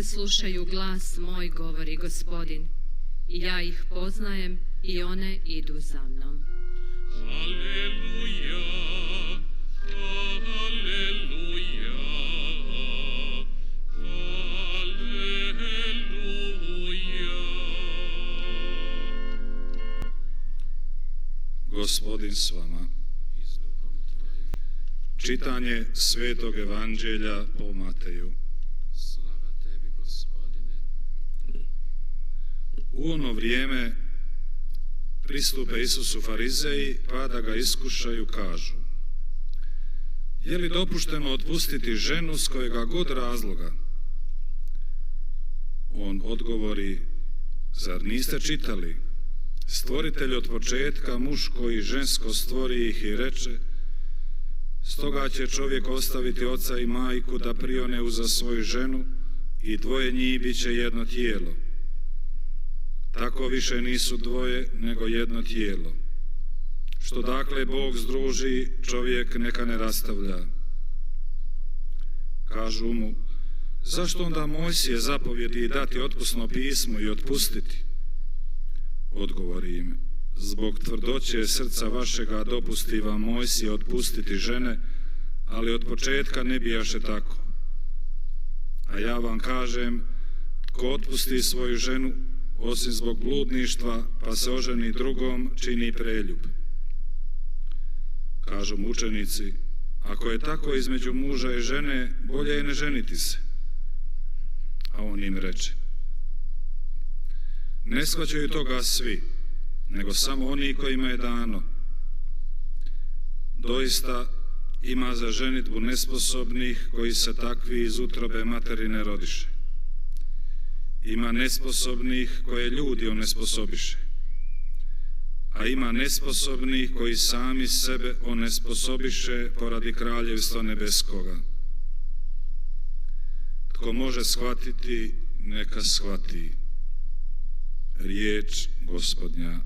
djeca slušaju glas moj, govori Gospodin, i ja ih poznajem i one idu za mnom. Halleluja, halleluja, halleluja. Gospodin s vama. Čitanje Svetog Evanđelja po Mateju. Slava tebi, Gospodine. U ono vrijeme pristupe Isusu farizeji, pa da ga iskušaju, kažu: je li dopušteno otpustiti ženu s kojega god razloga? On odgovori: zar niste čitali? Stvoritelj od početka muško i žensko stvori ih i reče: stoga će čovjek ostaviti oca i majku da prione uza svoju ženu i dvoje njih bit će jedno tijelo. Tako više nisu dvoje nego jedno tijelo. Što dakle Bog združi, čovjek neka ne rastavlja. Kažu mu: zašto onda Mojsije zapovjedi dati otpusno pismo i otpustiti? Odgovori im: zbog tvrdoće srca vašega dopusti vam Mojsije otpustiti žene, ali od početka ne bijaše tako. A ja vam kažem, tko otpusti svoju ženu, osim zbog bludništva, pa se oženi drugom, čini preljub. Kažu mu učenici: ako je tako između muža i žene, bolje je ne ženiti se. A on im reče: ne shvaćaju toga svi, nego samo oni kojima je dano. Doista ima za ženitbu nesposobnih koji se takvi iz utrobe materine rodiše. Ima nesposobnih koje ljudi onesposobiše. A ima nesposobnih koji sami sebe onesposobiše poradi kraljevstva nebeskoga. Tko može shvatiti, neka shvati. Riječ Gospodnja.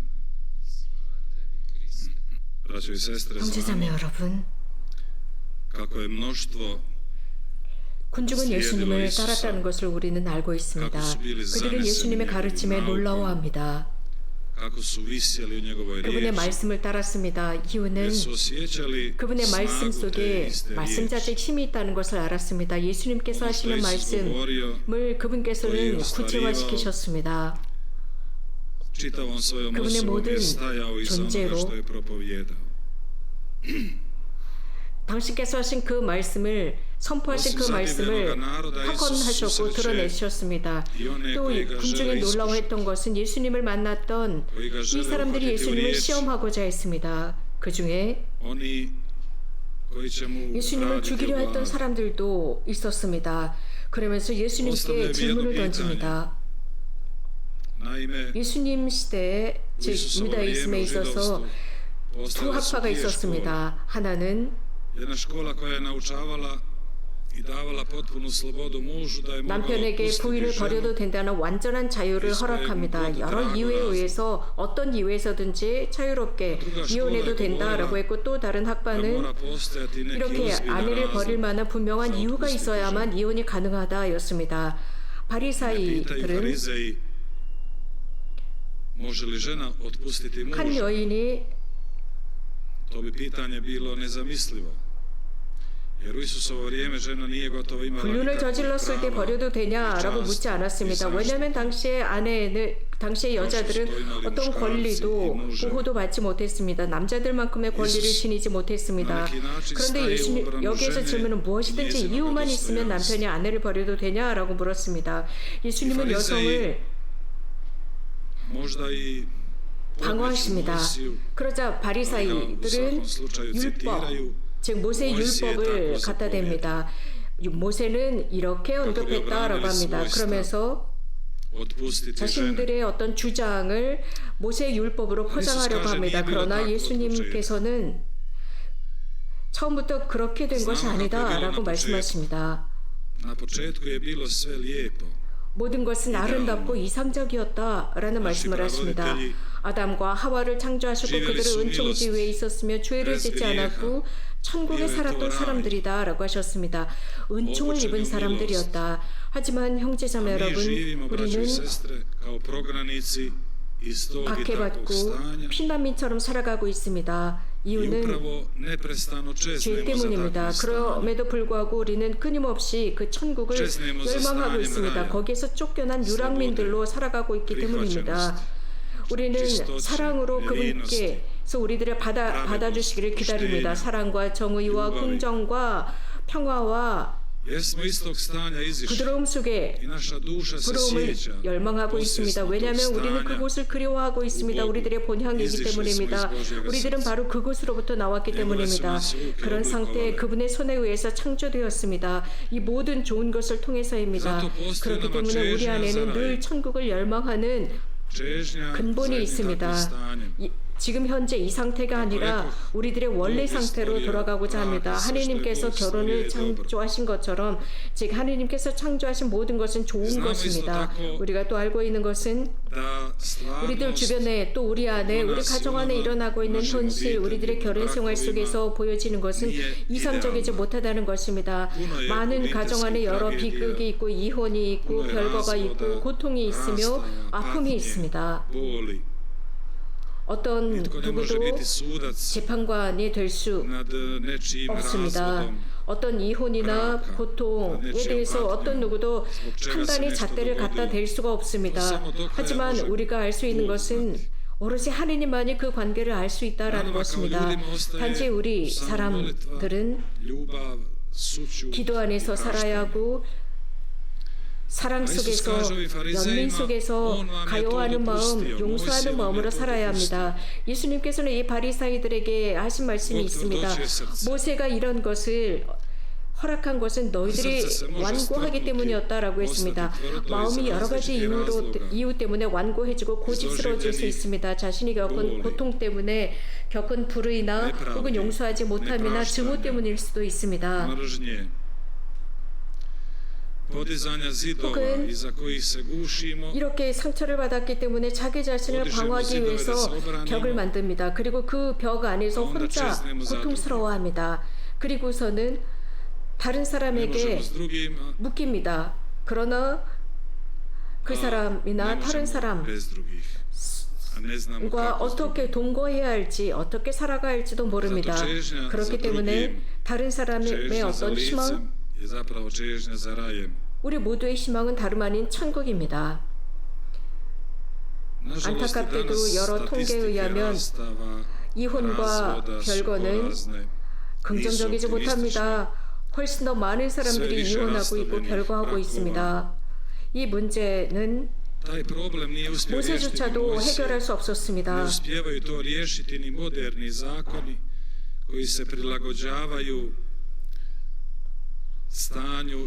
Braćo i sestre, 형제자매 여러분, kako je mnoštvo 군중은 예수님을 따랐다는 것을 우리는 알고 있습니다. 그들은 예수님의 가르침에 놀라워합니다. kako su visjeli u njegovoj 그분의 riječi, 말씀을 따랐습니다. 이유는 jer su osjećali 그분의 말씀 snagu te 속에 iste 말씀 riječi. 자체에 힘이 있다는 것을 알았습니다. 예수님께서 하시는 말씀을 그분께서는 구체화시키셨습니다. Čitavom svojom 그분의 osobom 모든 je stajao iza onoga 존재로 što je propovijedao. 당신께서 하신 그 말씀을 선포하신 그 말씀을 확언하셨고 드러내셨습니다. 또 군중이 놀라워했던 것은 예수님을 만났던 이 사람들이 예수님을 시험하고자 했습니다. 그 중에 Oni koji će mu 예수님을 raditi 죽이려 했던 vlast. 사람들도 있었습니다. 그러면서 예수님께 질문을 던집니다. Naime, 예수님 시대에 즉 유다이즘에 있어서 두 학파가 있었습니다. 하나는 jedna škola koja je naučavala i davala potpunu slobodu mužu da je mogao 남편에게 otpustiti 부인을 ženu. 버려도 된다는 완전한 자유를 허락합니다. 여러 이유에 의해서 어떤 이유에서든지 자유롭게 이혼해도 된다라고 했고, 또 다른 학파는 Mora postojati neki 이렇게 ozbiljan 아내를 버릴 razlog. 만한 분명한 이유가 있어야만 이혼이 가능하다였습니다. Pitaju 바리사이들은 farizeji, može li žena otpustiti 한 muža? 여인이 To bi pitanje bilo nezamislivo. Jer u Isusovo vrijeme žena nije gotovo imala 불륜을 nikakvih 저질렀을 때 prava 버려도 되냐라고 i 묻지 čast i 않았습니다. zaštitu. 왜냐하면 당시의 여자들은 어떤 권리도 보호도 받지 못했습니다. 남자들만큼의 권리를 지니지 못했습니다. 그런데 예수님 여기에서 질문은 무엇이든지 이유만 있으면 남편이 아내를 버려도 되냐라고 물었습니다. 예수님은 여성을 Možda i 방어하십니다. 그러자 바리사이들은 율법, 즉 모세 율법을 갖다 댑니다. 모세는 이렇게 언급했다라고 합니다. 그러면서 otpustiti žene. 자신들의 어떤 주장을 모세 율법으로 포장하려고 합니다. 그러나 예수님께서는 처음부터 그렇게 된 것이 아니다라고 말씀하십니다. Na početku je bilo sve lijepo. 모든 것은 아름답고 이상적이었다라는 말씀을 하십니다. 아담과 하와를 창조하셨고 그들은 은총지 위에 있었으며 죄를 짓지 않았고 천국에 살았던 사람들이다라고 하셨습니다. 은총을 입은 사람들이었다. 하지만 형제자매 여러분, 우리는 박해받고 피난민처럼 살아가고 있습니다. 이유는 죄 때문입니다. 그럼에도 불구하고 우리는 끊임없이 그 천국을 열망하고 있습니다. 거기에서 쫓겨난 유랑민들로 살아가고 있기 때문입니다. 우리는 사랑으로 그분께서 우리들을 받아주시기를 기다립니다. 사랑과 정의와 긍정과 평화와 부드러움 속에 부러움을 열망하고 있습니다. 왜냐하면 우리는 그곳을 그리워하고 있습니다. 우리들의 본향이기 때문입니다. 우리들은 바로 그곳으로부터 나왔기 때문입니다. 그런 상태에 그분의 손에 의해서 창조되었습니다. 이 모든 좋은 것을 통해서입니다. 그렇기 때문에 우리 안에는 늘 천국을 열망하는 근본이 있습니다. 지금 현재 이 상태가 아니라 우리들의 원래 상태로 돌아가고자 합니다. 하느님께서 결혼을 창조하신 것처럼 즉 하느님께서 창조하신 모든 것은 좋은 것입니다. 우리가 또 알고 있는 것은 우리들 주변에 또 우리 안에 우리 가정 안에 일어나고 있는 현실 우리들의 결혼 생활 속에서 보여지는 것은 이상적이지 못하다는 것입니다. 많은 가정 안에 여러 비극이 있고 이혼이 있고 별거가 있고 고통이 있으며 아픔이 있습니다. 어떤 누구도 재판관이 될 수 없습니다. 어떤 이혼이나 고통에 대해서 어떤 누구도 판단의 잣대를 갖다 댈 수가 없습니다. 하지만 우리가 알 수 있는 것은 오로지 하느님만이 그 관계를 알 수 있다라는 것입니다. 단지 우리 사람들은 기도 안에서 살아야 하고 사랑 속에서 연민 속에서 가요하는 마음, 용서하는 마음으로 살아야 합니다. 예수님께서는 이 바리사이들에게 하신 말씀이 있습니다. 모세가 이런 것을 허락한 것은 너희들이 완고하기 때문이었다라고 했습니다. 마음이 여러 가지 이유 때문에 완고해지고 고집스러워질 수 있습니다. 자신이 겪은 고통 때문에 겪은 불의나 혹은 용서하지 못함이나 증오 때문일 수도 있습니다. 혹은 이렇게 상처를 받았기 때문에 자기 자신을 방어하기 위해서 벽을 만듭니다. 그리고 그 벽 안에서 혼자 고통스러워합니다. 그리고서는 다른 사람에게 묶입니다. 그러나 그 사람이나 다른 사람과 어떻게 동거해야 할지 어떻게 살아가야 할지도 모릅니다. 그렇기 때문에 다른 사람의 어떤 희망 우리 모두의 희망은 다름 아닌 천국입니다. 안타깝게도 여러 통계에 의하면 이혼과 별거는 긍정적이지 못합니다. 훨씬 더 많은 사람들이 이혼하고 있고 별거하고 있습니다. 이 문제는 모세조차도 해결할 수 없었습니다.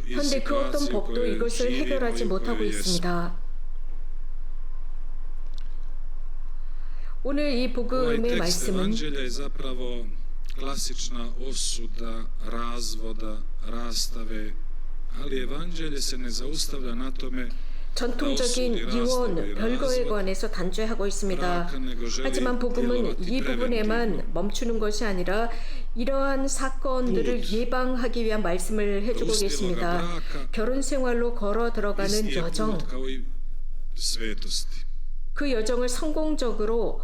현대 그 어떤 법도 이것을 해결하지 못하고 있습니다. 오늘 이 복음의 말씀은 klasična osuda razvoda, rastave, ali evanđelje se ne zaustavlja na tome. 전통적인 이혼, 별거에 관해서 단죄하고 있습니다. 하지만 복음은 이 부분에만 멈추는 것이 아니라 이러한 사건들을 예방하기 위한 말씀을 해주고 계십니다. 결혼 생활로 걸어 들어가는 여정, 그 여정을 성공적으로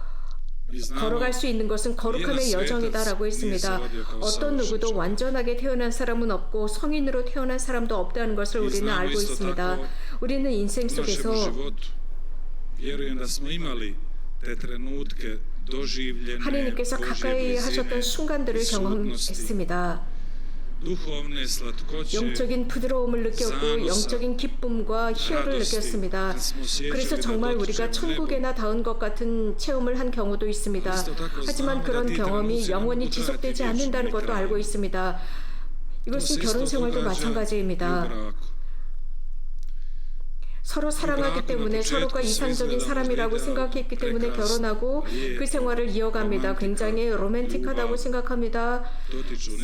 걸어갈 수 있는 것은 거룩함의 여정이다라고 했습니다. 어떤 누구도 완전하게 태어난 사람은 없고 성인으로 태어난 사람도 없다는 것을 우리는 알고 있습니다. 우리는 인생 속에서 하나님께서 가까이 하셨던 순간들을 경험했습니다. 영적인 부드러움을 느꼈고 영적인 기쁨과 희열을 느꼈습니다. 그래서 정말 우리가 천국에나 닿은 것 같은 체험을 한 경우도 있습니다. 하지만 그런 경험이 영원히 지속되지 않는다는 것도 알고 있습니다. 이것은 결혼 생활도 마찬가지입니다. 서로 사랑하기 때문에 서로가 이상적인 사람이라고 생각했기 때문에 결혼하고 그 생활을 이어갑니다. 굉장히 로맨틱하다고 생각합니다.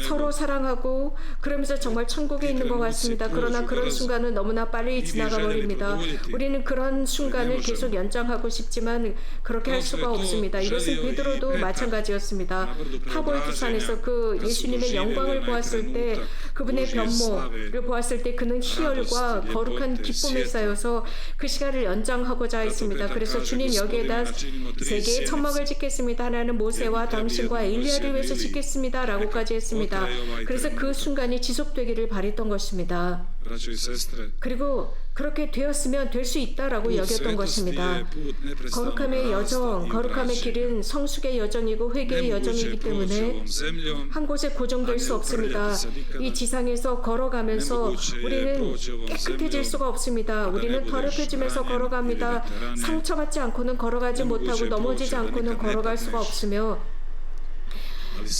서로 사랑하고 그러면서 정말 천국에 있는 것 같습니다. 그러나 그런 순간은 너무나 빨리 지나가 버립니다. 우리는 그런 순간을 계속 연장하고 싶지만 그렇게 할 수가 없습니다. 이것은 베드로도 마찬가지였습니다. 타볼 산에서 그 예수님의 영광을 보았을 때 그분의 변모를 보았을 때 그는 희열과 거룩한 기쁨에 쌓여서 그 시간을 연장하고자 했습니다. 그래서 주님 여기에다 세 개의 천막을 짓겠습니다. 하나는 모세와 당신과 엘리야를 위해서 짓겠습니다. 라고까지 했습니다. 그래서 그 순간이 지속되기를 바랬던 것입니다. 그리고 그렇게 되었으면 될 수 있다라고 여겼던 것입니다. 거룩함의 여정, 거룩함의 길은 성숙의 여정이고 회개의 여정이기 때문에 한 곳에 고정될 수 없습니다. 이 지상에서 걸어가면서 우리는 깨끗해질 수가 없습니다. 우리는 더럽혀지면서 걸어갑니다. 상처받지 않고는 걸어가지 못하고 넘어지지 않고는 걸어갈 수가 없으며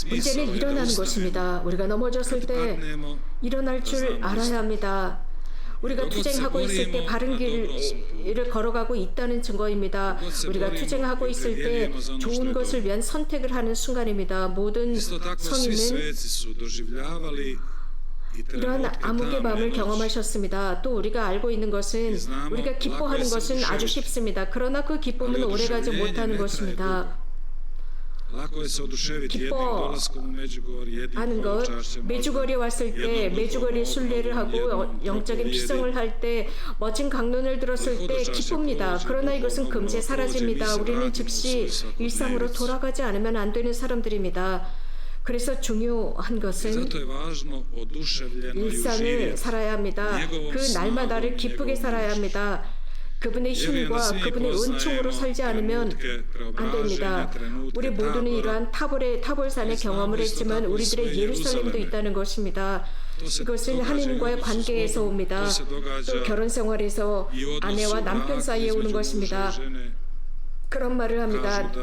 문제는 일어나는 것입니다. 우리가 넘어졌을 때 일어날 줄 알아야 합니다. 우리가 투쟁하고 있을 때 바른 길을 걸어가고 있다는 증거입니다. 우리가 투쟁하고 있을 때 좋은 것을 위한 선택을 하는 순간입니다. 모든 성인은 이러한 암흑의 마음을 경험하셨습니다. 또 우리가 알고 있는 것은 우리가 기뻐하는 것은 아주 쉽습니다. 그러나 그 기쁨은 오래가지 못하는 것입니다. 기뻐하는 것, 메주거리에 왔을 때 메주거리 순례를 하고 영적인 피성을 할 때 멋진 강론을 들었을 때 기쁩니다. 그러나 이것은 금세 사라집니다. 우리는 즉시 일상으로 돌아가지 않으면 안 되는 사람들입니다. 그래서 중요한 것은 일상을 살아야 합니다. 그 날마다를 기쁘게 살아야 합니다. 그분의 힘과 그분의 은총으로 살지 않으면 안 됩니다. 우리 모두는 이러한 타볼산의 경험을 했지만 우리들의 예루살렘도 있다는 것입니다. 이것은 하나님과의 관계에서 옵니다. 또 결혼 생활에서 아내와 남편 사이에 오는 것입니다. 그런 말을 합니다.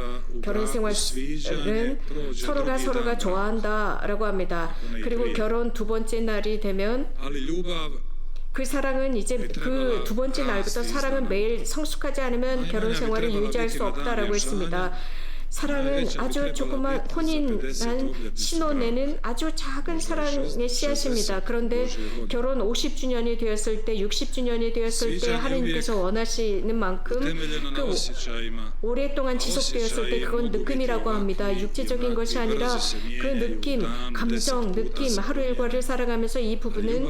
결혼 생활은 서로가 좋아한다라고 합니다. 그리고 결혼 두 번째 날이 되면 그 사랑은 이제 그 두 번째 날부터 사랑은 매일 성숙하지 않으면 결혼 생활을 유지할 수 없다라고 했습니다. 사랑은 아주 조그만 혼인한 신혼에는 아주 작은 사랑의 씨앗입니다. 그런데 결혼 50주년이 되었을 때 60주년이 되었을 때 하나님께서 원하시는 만큼 그 오랫동안 지속되었을 때 그건 느낌이라고 합니다. 육체적인 것이 아니라 그 느낌, 감정, 느낌, 하루 일과를 살아가면서 이 부분은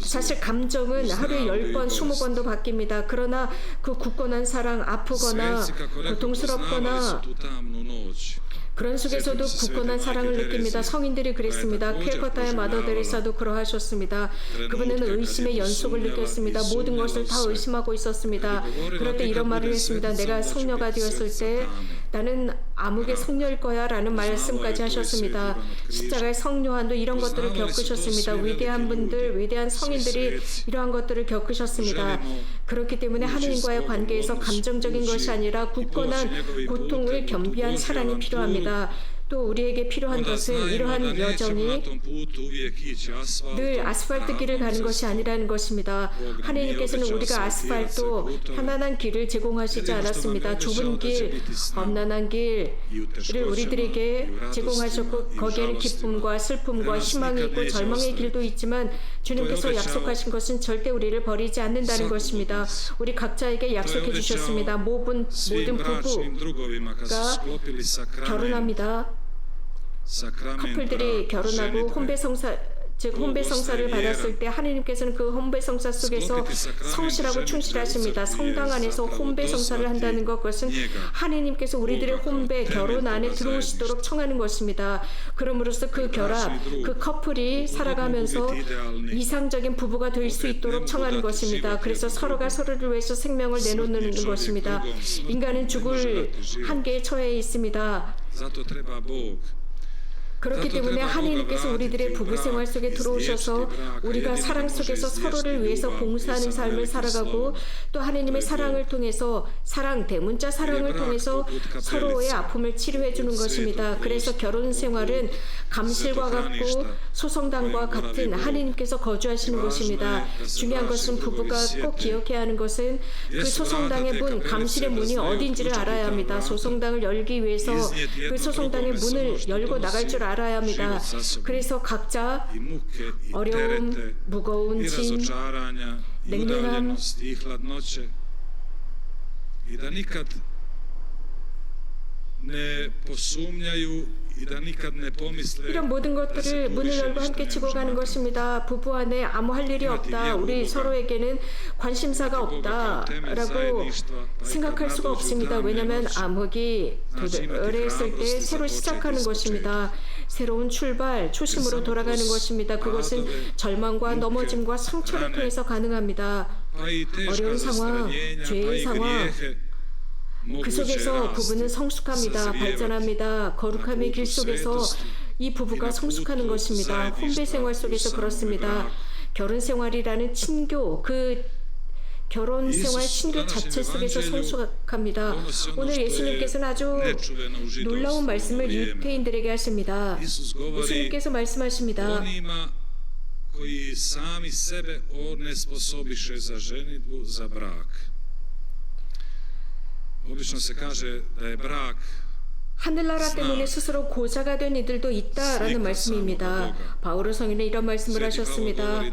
사실 감정은 하루에 10번, 20번도 바뀝니다. 그러나 그 굳건한 사랑, 아프거나 고통스럽거나 그런 속에서도 굳건한 사랑을 느낍니다. 성인들이 그랬습니다. 캘커타의 마더 데레사도 그러하셨습니다. 그분은 의심의 연속을 느꼈습니다. 모든 것을 다 의심하고 있었습니다. 그럴 때 이런 말을 했습니다. 내가 성녀가 되었을 때 나는 암흑의 성녀일 거야 라는 말씀까지 하셨습니다. 십자가의 성요한도 이런 것들을 겪으셨습니다. 위대한 분들, 위대한 성인들이 이러한 것들을 겪으셨습니다. 그렇기 때문에 하나님과의 관계에서 감정적인 것이 아니라 굳건한 고통을 겸비한 사랑이 필요합니다. 또 우리에게 필요한 것은 이러한 여정이 늘 아스팔트 길을 가는 것이 아니라는 것입니다. 하나님께서는 우리가 아스팔트, 편안한 길을 제공하시지 않았습니다. 좁은 길, 험난한 길을 우리들에게 제공하셨고 거기에는 기쁨과 슬픔과 희망이 있고 절망의 길도 있지만 주님께서 약속하신 것은 절대 우리를 버리지 않는다는 것입니다. 우리 각자에게 약속해 주셨습니다. 모든 부부가 결혼합니다. 커플들이 결혼하고 혼배성사를 받았을 때 하나님께서는 그 혼배성사 속에서 성실하고 충실하십니다. 성당 안에서 혼배성사를 한다는 것은 하나님께서 우리들의 혼배 결혼 안에 들어오시도록 청하는 것입니다. 그럼으로써 그 결합, 그 커플이 살아가면서 이상적인 부부가 될 수 있도록 청하는 것입니다. 그래서 서로가 서로를 위해서 생명을 내놓는 것입니다. 인간은 죽을 한계에 처해 있습니다. 그렇기 때문에 하나님께서 우리들의 부부 생활 속에 들어오셔서 우리가 사랑 속에서 서로를 위해서 봉사하는 삶을 살아가고 또 하나님의 사랑을 통해서 대문자 사랑을 통해서 서로의 아픔을 치료해 주는 것입니다. 그래서 결혼 생활은 감실과 같고 소성당과 같은 하나님께서 거주하시는 곳입니다. 중요한 것은 부부가 꼭 기억해야 하는 것은 그 소성당의 문, 감실의 문이 어딘지를 알아야 합니다. 소성당을 열기 위해서 그 소성당의 문을 열고 나갈 줄 알아야 합니다. 그래서 각자 어려움, 무거운 짐, 냉랭함, i da nikad ne posumnjaju i da nikad ne pomisle 이런 모든 것들을 문을 열고 함께 치고 가는 것입니다. 부부 안에 아무 할 일이 없다. 우리 서로에게는 관심사가 없다라고 생각할 수가 없습니다. 왜냐하면 암흑이 도래했을 때 새로 시작하는 것입니다. 새로운 출발, 초심으로 돌아가는 것입니다. 그것은 절망과 넘어짐과 상처를 통해서 가능합니다. 어려운 상황, 죄의 상황, 그 속에서 부부는 성숙합니다. 발전합니다. 거룩함의 길 속에서 이 부부가 성숙하는 것입니다. 혼배 생활 속에서 그렇습니다. 결혼 생활이라는 친교, 그 결혼 생활 친교 자체 속에서 성숙합니다. 오늘 예수님께서는 아주 놀라운 말씀을 유태인들에게 하십니다. 예수님께서 말씀하십니다. koji sami sebe onesposobiše za ženidbu, za brak. Obično se kaže da je brak 하늘나라 때문에 스스로 고자가 된 이들도 있다라는 말씀입니다. 바오로 성인은 이런 말씀을 하셨습니다.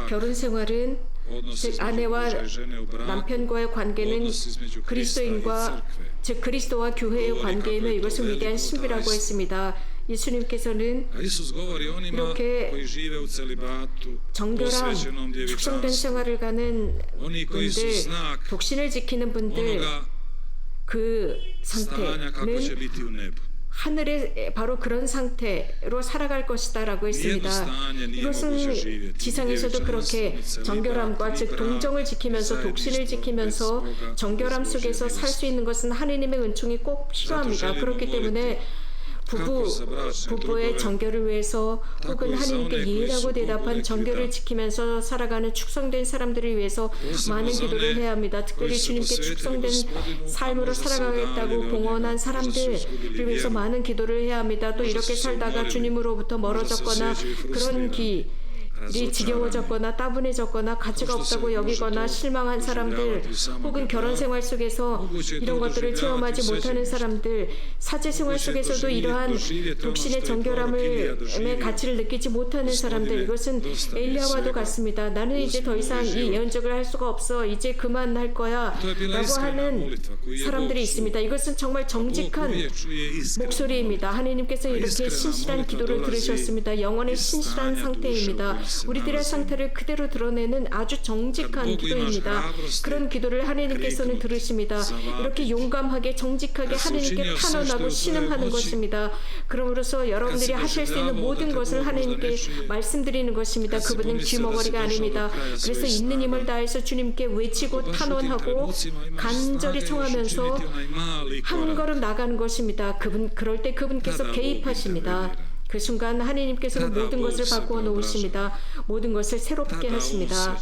결혼 생활은 즉 아내와 남편과의 관계는 그리스도인과 즉 그리스도와 교회의 관계이며 이것은 위대한 신비라고 했습니다. 예수님께서는 이렇게 정결함, 축성된 생활을 가는 분들, 독신을 지키는 분들 그 상태는 하늘의 바로 그런 상태로 살아갈 것이다라고 했습니다. 이것은 지상에서도 그렇게 정결함과 즉 동정을 지키면서 독신을 지키면서 정결함 속에서 살 수 있는 것은 하느님의 은총이 꼭 필요합니다. 그렇기 때문에 부부의 정결을 위해서 혹은 하나님께 예라고 대답한 정결을 지키면서 살아가는 축성된 사람들을 위해서 많은 기도를 해야 합니다. 특별히 주님께 축성된 삶으로 살아가겠다고 봉헌한 사람들을 위해서 많은 기도를 해야 합니다. 또 이렇게 살다가 주님으로부터 멀어졌거나 그런 길이 지겨워졌거나 따분해졌거나 가치가 없다고 여기거나 실망한 사람들 혹은 결혼 생활 속에서 이런 것들을 체험하지 못하는 사람들 사제 생활 속에서도 이러한 독신의 정결함의 가치를 느끼지 못하는 사람들 이것은 엘리야와도 같습니다. 나는 이제 더 이상 이 예언적을 할 수가 없어 이제 그만할 거야 라고 하는 사람들이 있습니다. 이것은 정말 정직한 목소리입니다. 하나님께서 이렇게 신실한 기도를 들으셨습니다. 영혼의 신실한 상태입니다. 우리들의 상태를 그대로 드러내는 아주 정직한 기도입니다. 그런 기도를 하나님께서는 들으십니다. 이렇게 용감하게 정직하게 하나님께 탄원하고 신음하는 것입니다. 그러므로서 여러분들이 하실 수 있는 모든 것을 하나님께 말씀드리는 것입니다. 그분은 귀머거리가 아닙니다. 그래서 있는 힘을 다해서 주님께 외치고 탄원하고 간절히 청하면서 한 걸음 나가는 것입니다. 그럴 때 그분께서 개입하십니다. 그 순간 하나님께서는 모든 것을 바꾸어 놓으십니다. 모든 것을 새롭게 하십니다.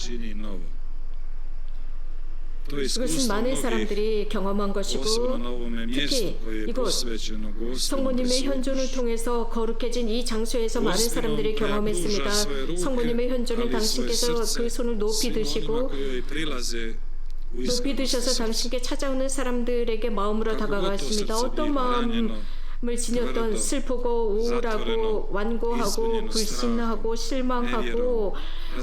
이것은 많은 사람들이 경험한 것이고 특히 이곳 성모님의 현존을 통해서 거룩해진 이 장소에서 많은 사람들이 경험했습니다. 성모님의 현존을 당신께서 그 손을 높이 드시고 높이 드셔서 당신께 찾아오는 사람들에게 마음으로 다가가십니다. 어떤 마음을 지녔던 슬프고 우울하고 완고하고 불신하고 실망하고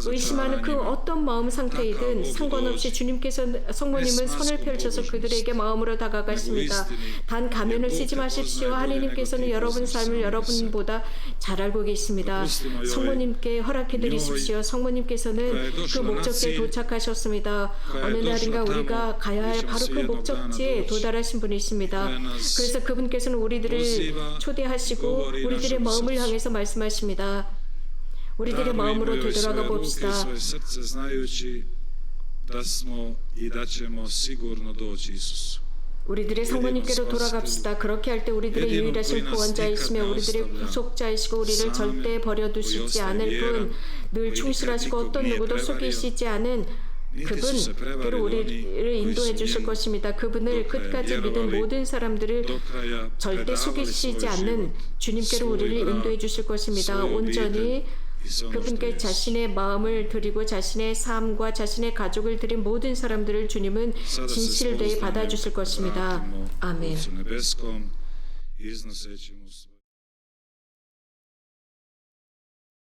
의심하는 그 어떤 마음 상태이든 상관없이 주님께서 성모님은 손을 펼쳐서 그들에게 마음으로 다가가십니다. 단 가면을 쓰지 마십시오. 하나님께서는 여러분 삶을 여러분보다 잘 알고 계십니다. 성모님께 허락해 드리십시오. 성모님께서는 그 목적지에 도착하셨습니다. 어느 날인가 우리가 가야 할 바로 그 목적지에 도달하신 분이십니다. 그래서 그분께서는 우리들을 초대하시고 우리들의 마음을 향해서 말씀하십니다. 우리들의 마음으로 되돌아가 봅시다. 우리들의 성모님께로 돌아갑시다. 그렇게 할 때 우리들의 유일하신 구원자이시며 우리들의 구속자이시고 우리를 절대 버려두시지 않을 분, 늘 충실하시고 어떤 누구도 속이시지 않은 그분께로 우리를 인도해 주실 것입니다. 그분을 끝까지 믿은 모든 사람들을 절대 속이시지 않는 주님께로 우리를 인도해 주실 것입니다. 온전히 그분께 자신의 마음을 드리고 자신의 삶과 자신의 가족을 드린 모든 사람들을 주님은 진실되이 받아주실 것입니다. 아멘. Nebeskom iznoseći mu